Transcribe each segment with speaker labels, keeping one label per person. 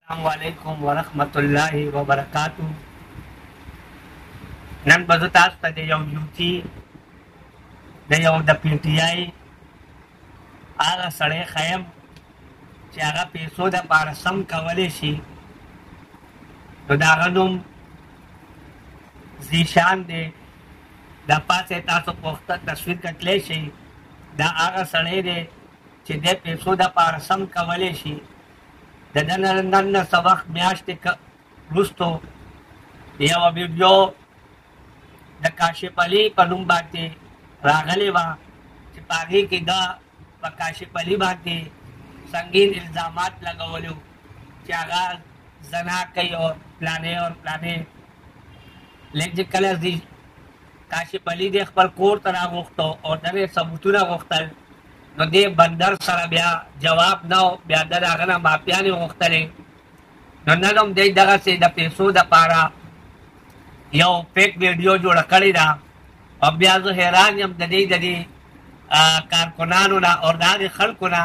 Speaker 1: अस्सलामुअलैकुम वरहमतुल्लाहि वबरकातुहू। नन बज़ तास ته د یو یوټي د یو د پی ټی آی هغه سړی ښیم چې هغه پیسو دپاره سم کولی شي، نو د هغه نوم ذیشان دی. د پاسې تاسو پوښتنه تصویر کتلی شئ، دا هغه سړی دی چې د پیسو دپاره سم کولی شي. د ده نن نه څه وخت میاشتې وروستو یوه ویډیو د کاشف علي په نوم باندې راغلې وه چې په هغې کې ده په کاشف علي باندې سنګین الزامات لګولي وو چې هغه زنا کوي او پلانې او پلانې. لیک چې کله کاشف علي دی خپل کور ته راغوښتو او دغې ثبوتونه غوښتل، نو دې بندر سره بیا جواب نه و، بیا د هغه نه معافیانې غوښتلې. نو نن هم دی دغسې د پیسو دپاره یو فیک ویډیو جوړه کړې ده، او بیا زه حیران یم د دې کارکنانو نه او د هغې خلکو نه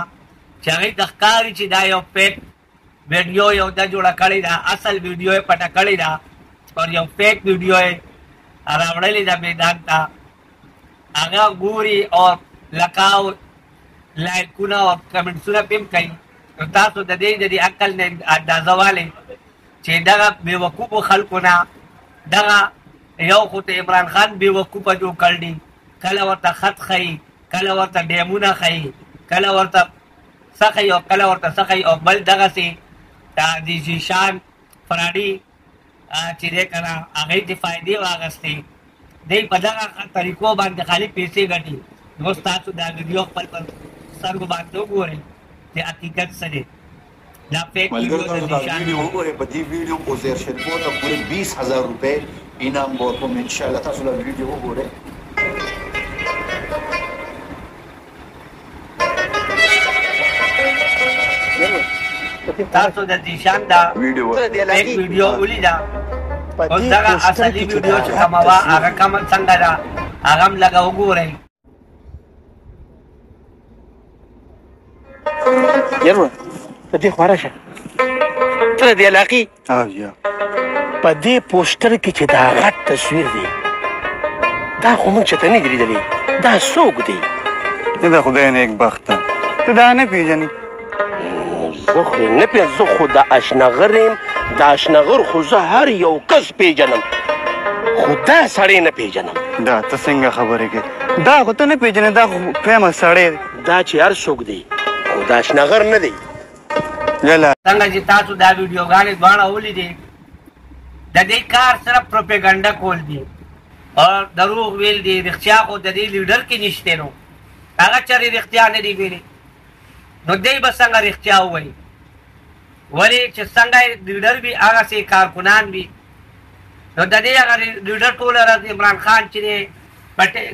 Speaker 1: چې هغوی ته ښکاري چې دا یو فیک ویډیو یو ده جوړه کړې ده، اصل ویډیو یې پټه کړې ده او یو فیک ویډیو یې راوړلې ده میدان ته. هغه ګوري او لکاو لایکونه او کمنټسونه پې هم کوي. نو تاسو د دې عقل نه اندازه والئ چې دغه بېوقوفو خلکو نه دغه یو خو ته عمران خان بېوقوفه جوړ کړ دي، کله ورته خط ښیي، کله ورته ډیمونه ښیي، کله ورته څه ښیي او کله ورته څه ښیي. او بل دغسې د ذیشان فراډي چې دی که نه هغوی چې فایدې واخیستې، دی په دغه طریقو باندې خالي پیسې ګټي. نو تاسو دا ویډیو خپل پر سترګو باندې وګورئ چې حقیقت څه دی. دا فیک ویډیو د ذیشان
Speaker 2: وګورئ. په دې ویډیو عزیر شریفو ته پورې 20,000 روپۍ انعام به ورکوم انشاءالله. تاسو دا ویډیو وګورئ.
Speaker 1: تاسو د ذیشان دا فیک ویډیو ولیده، اوس دغه اصلي ویډیو چې کومه وه هغه کومه څنګه ده هغه هم لږه وګورئ.
Speaker 3: یاره ته دې خوا راشه، ته د دې علاقې په دې پوسټر کې چې دا غټ تصویر دی، دا خو موږ چېرته نه دي لیدلی. دا څوک دی؟
Speaker 4: د خدای نیک بخته ته دا نه پېژنې؟
Speaker 3: زه خو نه پېژنم، زه خو د اشنغر یم. د اشنغر خو زه هر یو کس پېژنم، خو دا سړی نه پېژنم.
Speaker 4: دا ته څنګه خبرې کوې؟ دا خو ته نه پېژنې، دا خو فیمس سړی دی.
Speaker 3: دا چې هر څوک دی خو د اشنغر نه دی.
Speaker 1: څنګه چې تاسو دا ویډیوګانې دواړه ولیدې، د دې کار صرف پروپیګنډه کول دي او دروغ ویل دي. رښتیا خو د دې لیډر کې نشته، نو هغه چېرې رښتیا نه دي ویلي، نو دی به څنګه رښتیا ووایي؟ ولې چې څنګه لیډر وي هغسې کارکنان وي. نو د دې هغه لیډر ټوله ورځ عمران خان چې دی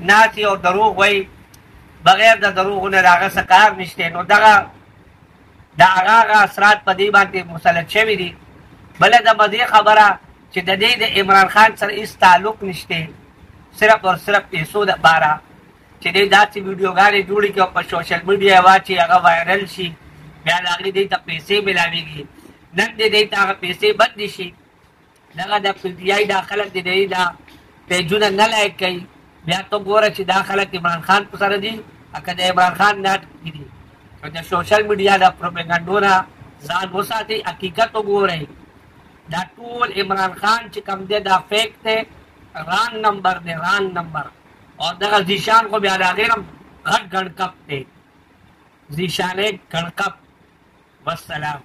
Speaker 1: ناستې او دروغ وایي، بغیر د دروغو نه د هغه څه کار نشته. نو دغه د هغه اثرات په دې باندې مسلط شوي دي. بله د مزې خبره چې د دې د عمران خان سره هېڅ تعلق نشته، صرف او صرف پیسو دپاره چې دی داسې ویډیوګانې جوړې کړي او په سوشل میډیا یې واچي، هغه وایرل شي، بیا د هغې دی ته پیسې میلاوېږي. نن دی ته هغه پیسې بندې شي، دغه د پی ټي آی دا خلک د دی دا پیجونه نه لایک کوي. بیا ته ګوره چې دا خلک عمران خان په سره دي که د عمران خان نه دي. نو د سوشل میډیا د پروپیګنډو نه ځان وساتئ، حقیقت وګورئ. دا ټول عمران خان چې کوم دی دا فیک دی، رانګ نمبر دی، رانګ نمبر. او دغه ذیشان خو بیا د هغې نه غټ ګڼکپ دی، ذیشان یې ګڼکپ. والسلام.